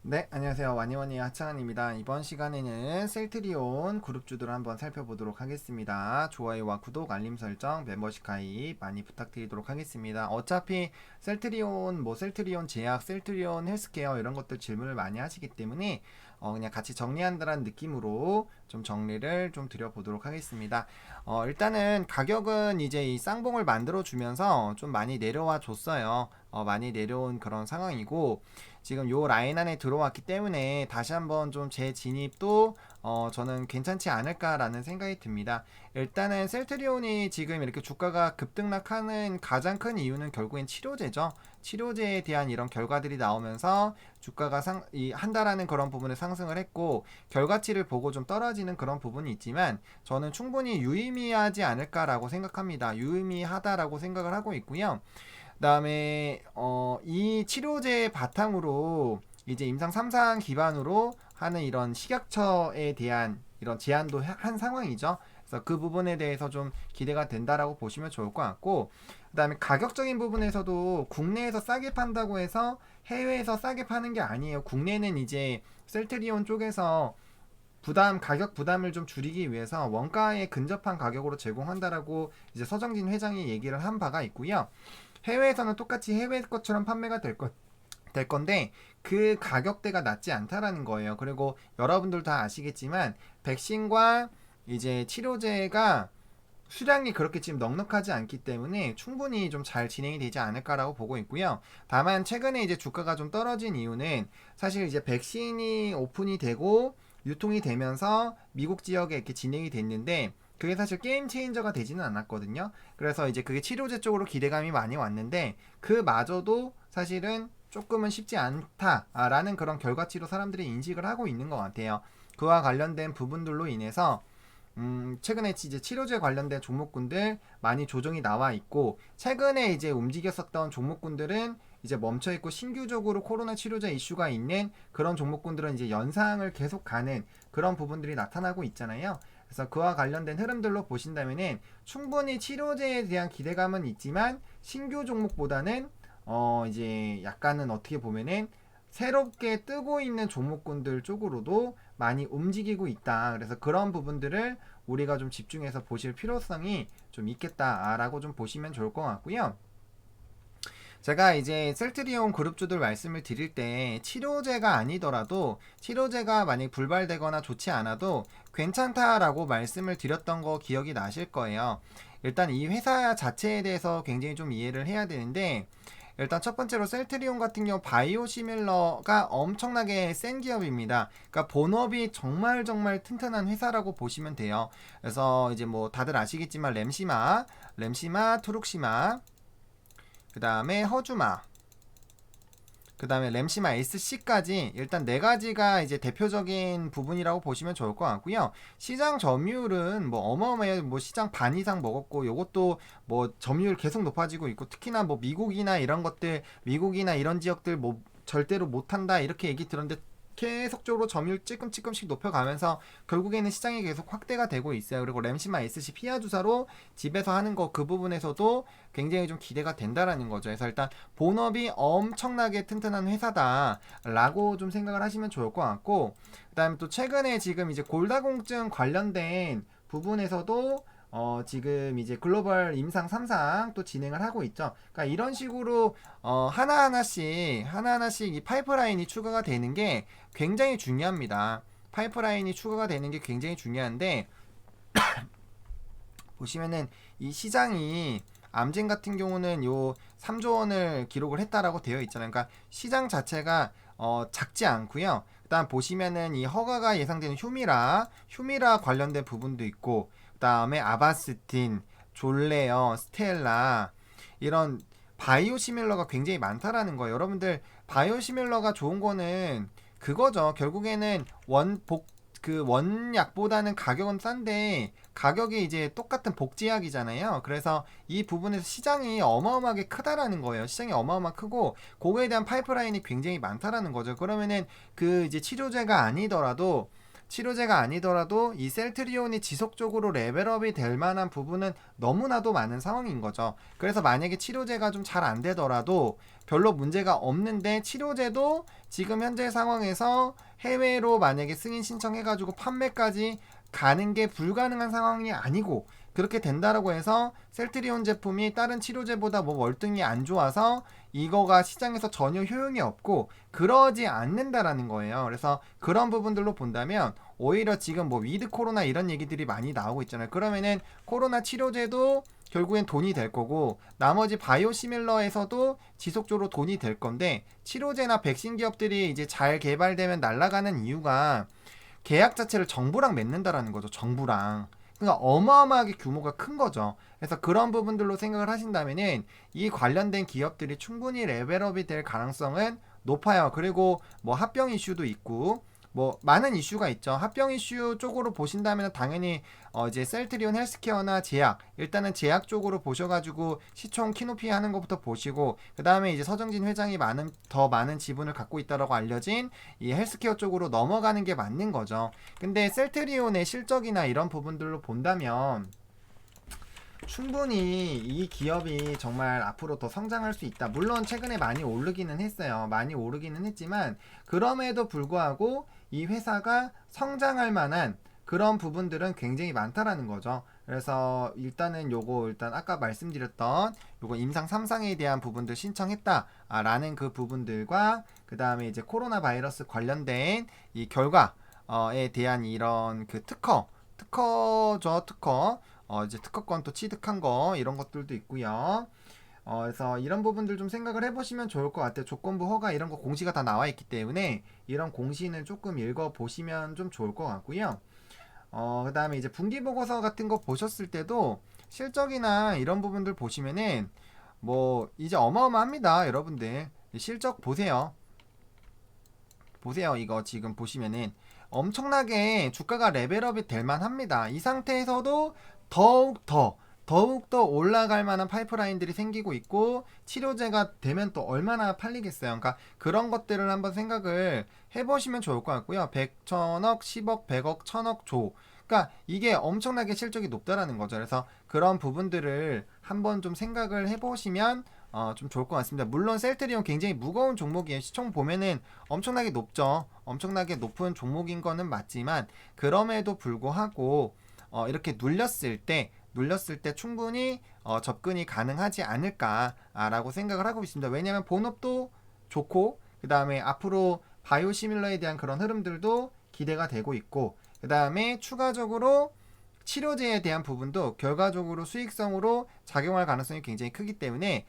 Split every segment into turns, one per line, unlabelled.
네, 안녕하세요. 와니와니 하창한입니다. 이번 시간에는 셀트리온 그룹주들을 한번 살펴보도록 하겠습니다. 좋아요와 구독, 알림 설정, 멤버십 가입 많이 부탁드리도록 하겠습니다. 어차피 셀트리온, 셀트리온 제약, 셀트리온 헬스케어 이런 것들 질문을 많이 하시기 때문에 그냥 같이 정리한다는 느낌으로 좀 정리를 좀 드려보도록 하겠습니다. 일단은 가격은 이제 이 쌍봉을 만들어 주면서 좀 많이 내려와 줬어요. 많이 내려온 그런 상황이고, 지금 요 라인 안에 들어왔기 때문에 다시 한번 좀 재진입도 저는 괜찮지 않을까라는 생각이 듭니다. 일단은 셀트리온이 지금 이렇게 주가가 급등락하는 가장 큰 이유는 결국엔 치료제죠. 치료제에 대한 이런 결과들이 나오면서 주가가 한다라는 그런 부분에 상승을 했고, 결과치를 보고 좀 떨어지는 그런 부분이 있지만 저는 충분히 유의미하지 않을까라고 생각합니다. 유의미하다라고 생각을 하고 있고요. 그다음에 이 치료제 바탕으로 이제 임상 3상 기반으로 하는 이런 식약처에 대한 이런 제안도 한 상황이죠. 그래서 그 부분에 대해서 좀 기대가 된다라고 보시면 좋을 것 같고, 그다음에 가격적인 부분에서도 국내에서 싸게 판다고 해서 해외에서 싸게 파는 게 아니에요. 국내는 이제 셀트리온 쪽에서 가격 부담을 좀 줄이기 위해서 원가에 근접한 가격으로 제공한다라고 이제 서정진 회장이 얘기를 한 바가 있고요. 해외에서는 똑같이 해외 것처럼 판매가 될 건데 그 가격대가 낮지 않다라는 거예요. 그리고 여러분들 다 아시겠지만 백신과 이제 치료제가 수량이 그렇게 지금 넉넉하지 않기 때문에 충분히 좀 잘 진행이 되지 않을까라고 보고 있고요. 다만 최근에 이제 주가가 좀 떨어진 이유는 사실 이제 백신이 오픈이 되고 유통이 되면서 미국 지역에 이렇게 진행이 됐는데 그게 사실 게임 체인저가 되지는 않았거든요. 그래서 이제 그게 치료제 쪽으로 기대감이 많이 왔는데 그마저도 사실은 조금은 쉽지 않다라는 그런 결과치로 사람들이 인식을 하고 있는 것 같아요. 그와 관련된 부분들로 인해서 최근에 이제 치료제 관련된 종목군들 많이 조정이 나와 있고, 최근에 이제 움직였었던 종목군들은 이제 멈춰 있고 신규적으로 코로나 치료제 이슈가 있는 그런 종목군들은 이제 연상을 계속 가는 그런 부분들이 나타나고 있잖아요. 그래서 그와 관련된 흐름들로 보신다면은 충분히 치료제에 대한 기대감은 있지만 신규 종목보다는 이제 약간은 어떻게 보면은 새롭게 뜨고 있는 종목군들 쪽으로도 많이 움직이고 있다. 그래서 그런 부분들을 우리가 좀 집중해서 보실 필요성이 좀 있겠다라고 좀 보시면 좋을 것 같고요. 제가 이제 셀트리온 그룹주들 말씀을 드릴 때 치료제가 아니더라도 치료제가 만약 불발되거나 좋지 않아도 괜찮다라고 말씀을 드렸던 거 기억이 나실 거예요. 일단 이 회사 자체에 대해서 굉장히 좀 이해를 해야 되는데, 일단 첫 번째로 셀트리온 같은 경우 바이오시밀러가 엄청나게 센 기업입니다. 그러니까 본업이 정말 정말 튼튼한 회사라고 보시면 돼요. 그래서 이제 뭐 다들 아시겠지만 램시마, 투룩시마, 그 다음에 허주마, 그 다음에 램시마 SC까지 일단 네 가지가 이제 대표적인 부분이라고 보시면 좋을 것 같고요. 시장 점유율은 뭐 어마어마해요. 뭐 시장 반 이상 먹었고, 요것도 뭐 점유율 계속 높아지고 있고, 특히나 뭐 미국이나 이런 지역들 뭐 절대로 못한다 이렇게 얘기 들었는데 계속적으로 점유율 찔끔찔끔씩 높여가면서 결국에는 시장이 계속 확대가 되고 있어요. 그리고 램시마 SC 피하 주사로 집에서 하는 거 그 부분에서도 굉장히 좀 기대가 된다라는 거죠. 그래서 일단 본업이 엄청나게 튼튼한 회사다라고 좀 생각을 하시면 좋을 것 같고, 그다음에 또 최근에 지금 이제 골다공증 관련된 부분에서도 지금 이제 글로벌 임상 3상 또 진행을 하고 있죠. 그러니까 이런 식으로 하나하나씩 이 파이프라인이 추가가 되는 게 굉장히 중요합니다. 파이프라인이 추가가 되는 게 굉장히 중요한데, 보시면은 이 시장이 암진 같은 경우는 요 3조 원을 기록을 했다라고 되어 있잖아요. 그러니까 시장 자체가 작지 않고요. 그다음 보시면은 이 허가가 예상되는 휴미라 관련된 부분도 있고, 그다음에 아바스틴, 졸레어, 스텔라 이런 바이오시밀러가 굉장히 많다라는 거예요. 여러분들 바이오시밀러가 좋은 거는 그거죠. 결국에는 원약보다는 가격은 싼데 가격이 이제 똑같은 복제약이잖아요. 그래서 이 부분에서 시장이 어마어마하게 크다라는 거예요. 시장이 어마어마 크고 그거에 대한 파이프라인이 굉장히 많다라는 거죠. 그러면은 그 이제 치료제가 아니더라도 치료제가 아니더라도 이 셀트리온이 지속적으로 레벨업이 될 만한 부분은 너무나도 많은 상황인 거죠. 그래서 만약에 치료제가 좀 잘 안 되더라도 별로 문제가 없는데 치료제도 지금 현재 상황에서 해외로 만약에 승인 신청해가지고 판매까지 가는 게 불가능한 상황이 아니고 그렇게 된다라고 해서 셀트리온 제품이 다른 치료제보다 뭐 월등히 안 좋아서 이거가 시장에서 전혀 효용이 없고 그러지 않는다라는 거예요. 그래서 그런 부분들로 본다면 오히려 지금 뭐 위드 코로나 이런 얘기들이 많이 나오고 있잖아요. 그러면은 코로나 치료제도 결국엔 돈이 될 거고 나머지 바이오시밀러에서도 지속적으로 돈이 될 건데 치료제나 백신 기업들이 이제 잘 개발되면 날아가는 이유가 계약 자체를 정부랑 맺는다라는 거죠. 정부랑. 그러니까 어마어마하게 규모가 큰 거죠. 그래서 그런 부분들로 생각을 하신다면은 이 관련된 기업들이 충분히 레벨업이 될 가능성은 높아요. 그리고 뭐 합병 이슈도 있고 뭐 많은 이슈가 있죠. 합병 이슈 쪽으로 보신다면 당연히 이제 셀트리온 헬스케어나 제약 일단은 제약 쪽으로 보셔가지고 시총 키높이 하는 것부터 보시고 그 다음에 이제 서정진 회장이 더 많은 지분을 갖고 있다라고 알려진 이 헬스케어 쪽으로 넘어가는 게 맞는 거죠. 근데 셀트리온의 실적이나 이런 부분들로 본다면 충분히 이 기업이 정말 앞으로 더 성장할 수 있다. 물론 최근에 많이 오르기는 했어요. 많이 오르기는 했지만 그럼에도 불구하고 이 회사가 성장할 만한 그런 부분들은 굉장히 많다라는 거죠. 그래서 일단은 요거 일단 아까 말씀드렸던 요거 임상 3상에 대한 부분들 신청했다라는 그 부분들과 그 다음에 이제 코로나 바이러스 관련된 이 결과에 대한 이런 그 특허죠, 특허. 이제 특허권 또 취득한 거 이런 것들도 있고요. 그래서 이런 부분들 좀 생각을 해보시면 좋을 것 같아요. 조건부 허가 이런 거 공시가 다 나와 있기 때문에 이런 공시는 조금 읽어 보시면 좀 좋을 것 같고요. 그 다음에 이제 분기 보고서 같은 거 보셨을 때도 실적이나 이런 부분들 보시면은 뭐 이제 어마어마합니다, 여러분들. 실적 보세요. 이거 지금 보시면은 엄청나게 주가가 레벨업이 될 만합니다. 이 상태에서도 더욱더 올라갈 만한 파이프라인들이 생기고 있고 치료제가 되면 또 얼마나 팔리겠어요. 그러니까 그런 것들을 한번 생각을 해보시면 좋을 것 같고요. 100, 1000억, 10억, 100억, 1000억, 조. 그러니까 이게 엄청나게 실적이 높다라는 거죠. 그래서 그런 부분들을 한번 좀 생각을 해보시면 좀 좋을 것 같습니다. 물론 셀트리온 굉장히 무거운 종목이에요. 시총 보면은 엄청나게 높죠. 엄청나게 높은 종목인 거는 맞지만 그럼에도 불구하고 이렇게 눌렸을 때 충분히 접근이 가능하지 않을까라고 생각을 하고 있습니다. 왜냐하면 본업도 좋고 그 다음에 앞으로 바이오시밀러에 대한 그런 흐름들도 기대가 되고 있고 그 다음에 추가적으로 치료제에 대한 부분도 결과적으로 수익성으로 작용할 가능성이 굉장히 크기 때문에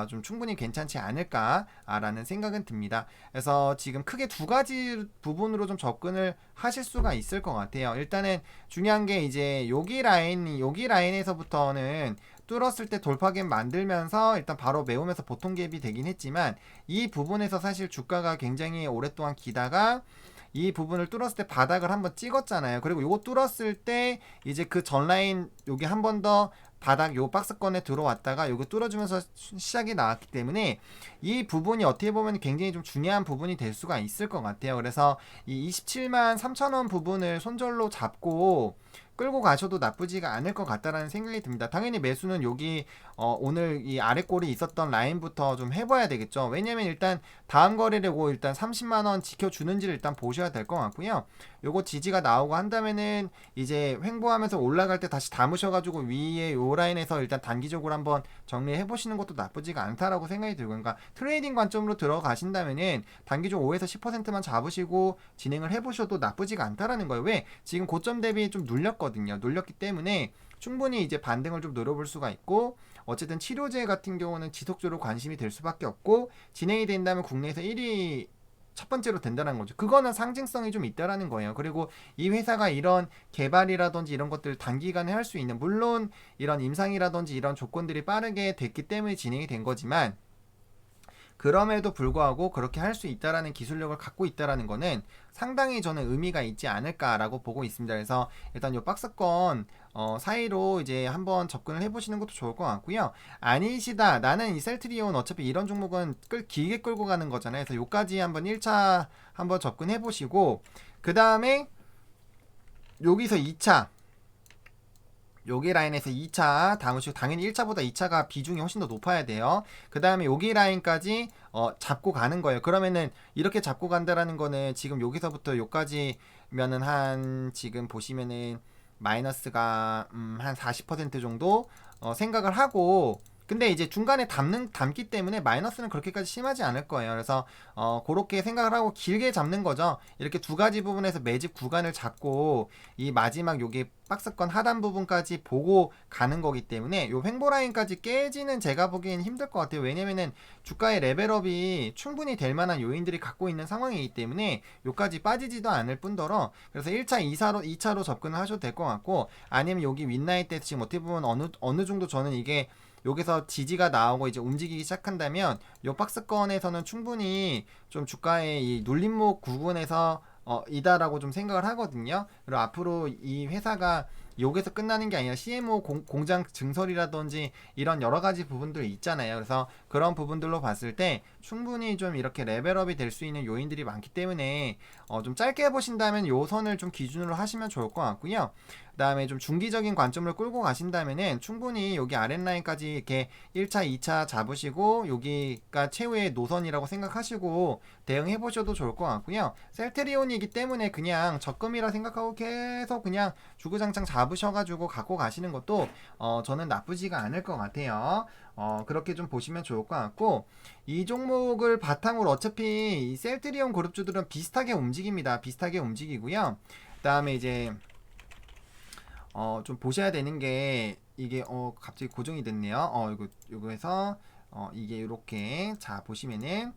좀 충분히 괜찮지 않을까라는 생각은 듭니다. 그래서 지금 크게 두 가지 부분으로 좀 접근을 하실 수가 있을 것 같아요. 일단은 중요한 게 이제 여기 라인에서부터는 뚫었을 때 돌파갭 만들면서 일단 바로 메우면서 보통 갭이 되긴 했지만 이 부분에서 사실 주가가 굉장히 오랫동안 기다가 이 부분을 뚫었을 때 바닥을 한번 찍었잖아요. 그리고 요거 뚫었을 때 이제 그 전라인 여기 한 번 더 바닥 요 박스권에 들어왔다가 요거 뚫어주면서 시작이 나왔기 때문에 이 부분이 어떻게 보면 굉장히 좀 중요한 부분이 될 수가 있을 것 같아요. 그래서 이 27만 3천원 부분을 손절로 잡고 끌고 가셔도 나쁘지가 않을 것 같다라는 생각이 듭니다. 당연히 매수는 여기 오늘 이 아래 꼴이 있었던 라인부터 좀 해봐야 되겠죠. 왜냐면 일단 다음 거래되고 일단 30만원 지켜주는지를 일단 보셔야 될 것 같고요. 요거 지지가 나오고 한다면은 이제 횡보하면서 올라갈 때 다시 담으셔가지고 위에 요 라인에서 일단 단기적으로 한번 정리해 보시는 것도 나쁘지가 않다라고 생각이 들고, 그러니까 트레이딩 관점으로 들어가신다면은 단기적 5에서 10%만 잡으시고 진행을 해보셔도 나쁘지가 않다라는 거예요. 왜? 지금 고점 대비 좀 눌렸기 때문에 충분히 이제 반등을 좀 노려볼 수가 있고, 어쨌든 치료제 같은 경우는 지속적으로 관심이 될 수밖에 없고 진행이 된다면 국내에서 1위 첫 번째로 된다는 거죠. 그거는 상징성이 좀 있다라는 거예요. 그리고 이 회사가 이런 개발이라든지 이런 것들을 단기간에 할 수 있는, 물론 이런 임상이라든지 이런 조건들이 빠르게 됐기 때문에 진행이 된 거지만 그럼에도 불구하고 그렇게 할 수 있다라는 기술력을 갖고 있다라는 거는 상당히 저는 의미가 있지 않을까라고 보고 있습니다. 그래서 일단 이 박스권 사이로 이제 한번 접근을 해보시는 것도 좋을 것 같고요. 아니시다, 나는 이 셀트리온 어차피 이런 종목은 길게 끌고 가는 거잖아요. 그래서 요까지 한번 1차 한번 접근해 보시고 그 다음에 여기서 2차 여기 라인에서 2차 담으시고 당연히 1차보다 2차가 비중이 훨씬 더 높아야 돼요. 그 다음에 여기 라인까지 잡고 가는 거예요. 그러면은 이렇게 잡고 간다라는 거는 지금 여기서부터 여기까지면은 한 지금 보시면은 마이너스가 한 40% 정도 생각을 하고, 근데 이제 중간에 담기 때문에 마이너스는 그렇게까지 심하지 않을 거예요. 그래서 그렇게 생각을 하고 길게 잡는 거죠. 이렇게 두 가지 부분에서 매집 구간을 잡고 이 마지막 요게 박스권 하단 부분까지 보고 가는 거기 때문에 요 횡보 라인까지 깨지는 제가 보기엔 힘들 것 같아요. 왜냐면은 주가의 레벨업이 충분히 될 만한 요인들이 갖고 있는 상황이기 때문에 요까지 빠지지도 않을 뿐더러, 그래서 1차, 2차로 접근을 하셔도 될 것 같고, 아니면 여기 윗라인 때 지금 어떻게 보면 어느 정도 저는 이게 여기서 지지가 나오고 이제 움직이기 시작한다면 요 박스권에서는 충분히 좀 주가의 이 눌림목 구간에서 이다라고 좀 생각을 하거든요. 그리고 앞으로 이 회사가 여기서 끝나는 게 아니라 CMO 공장 증설이라든지 이런 여러 가지 부분들 있잖아요. 그래서 그런 부분들로 봤을 때 충분히 좀 이렇게 레벨업이 될 수 있는 요인들이 많기 때문에 좀 짧게 보신다면 요 선을 좀 기준으로 하시면 좋을 것 같고요. 그 다음에 좀 중기적인 관점을 끌고 가신다면은 충분히 여기 아랫라인까지 이렇게 1차, 2차 잡으시고 여기가 최후의 노선이라고 생각하시고 대응해 보셔도 좋을 것 같고요. 셀트리온이기 때문에 그냥 적금이라 생각하고 계속 그냥 주구장창 잡으셔가지고 갖고 가시는 것도 저는 나쁘지가 않을 것 같아요. 그렇게 좀 보시면 좋을 것 같고, 이 종목을 바탕으로 어차피 이 셀트리온 그룹주들은 비슷하게 움직입니다. 비슷하게 움직이고요. 그 다음에 이제 좀 보셔야 되는 게 이게 갑자기 고정이 됐네요. 이거에서 이게 이렇게 자 보시면은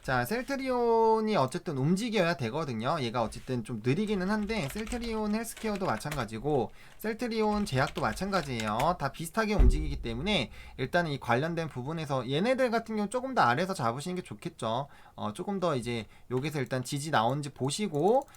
자 셀트리온이 어쨌든 움직여야 되거든요. 얘가 어쨌든 좀 느리기는 한데 셀트리온 헬스케어도 마찬가지고 셀트리온 제약도 마찬가지예요. 다 비슷하게 움직이기 때문에 일단은 이 관련된 부분에서 얘네들 같은 경우 조금 더 아래에서 잡으시는 게 좋겠죠. 조금 더 이제 여기서 일단 지지 나온지 보시고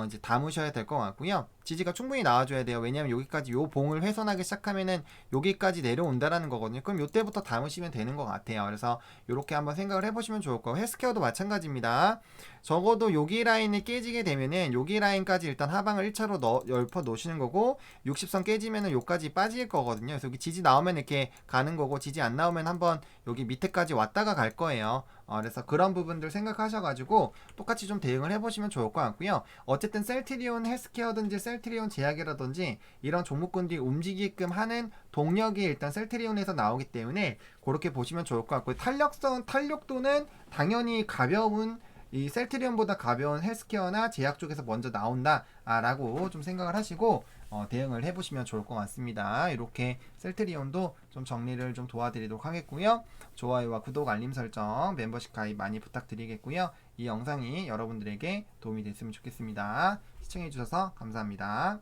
이제 담으셔야 될 것 같고요. 지지가 충분히 나와줘야 돼요. 왜냐면 여기까지 요 봉을 훼손하기 시작하면은 여기까지 내려온다라는 거거든요. 그럼 요때부터 담으시면 되는 것 같아요. 그래서 요렇게 한번 생각을 해보시면 좋을 거고, 헬스케어도 마찬가지입니다. 적어도 여기 라인이 깨지게 되면은 여기 라인까지 일단 하방을 1차로 열퍼 놓으시는 거고, 60선 깨지면은 요까지 빠질 거거든요. 그래서 여기 지지 나오면 이렇게 가는 거고, 지지 안 나오면 한번 여기 밑에까지 왔다가 갈 거예요. 그래서 그런 부분들 생각하셔가지고 똑같이 좀 대응을 해보시면 좋을 것 같고요. 어쨌든 셀트리온 헬스케어든지 셀트리온 제약이라든지 이런 종목군들이 움직이게끔 하는 동력이 일단 셀트리온에서 나오기 때문에 그렇게 보시면 좋을 것 같고요. 탄력도는 당연히 가벼운 이 셀트리온보다 가벼운 헬스케어나 제약 쪽에서 먼저 나온다라고 좀 생각을 하시고 대응을 해보시면 좋을 것 같습니다. 이렇게 셀트리온도 좀 정리를 좀 도와드리도록 하겠고요. 좋아요와 구독, 알림 설정, 멤버십 가입 많이 부탁드리겠고요. 이 영상이 여러분들에게 도움이 됐으면 좋겠습니다. 시청해주셔서 감사합니다.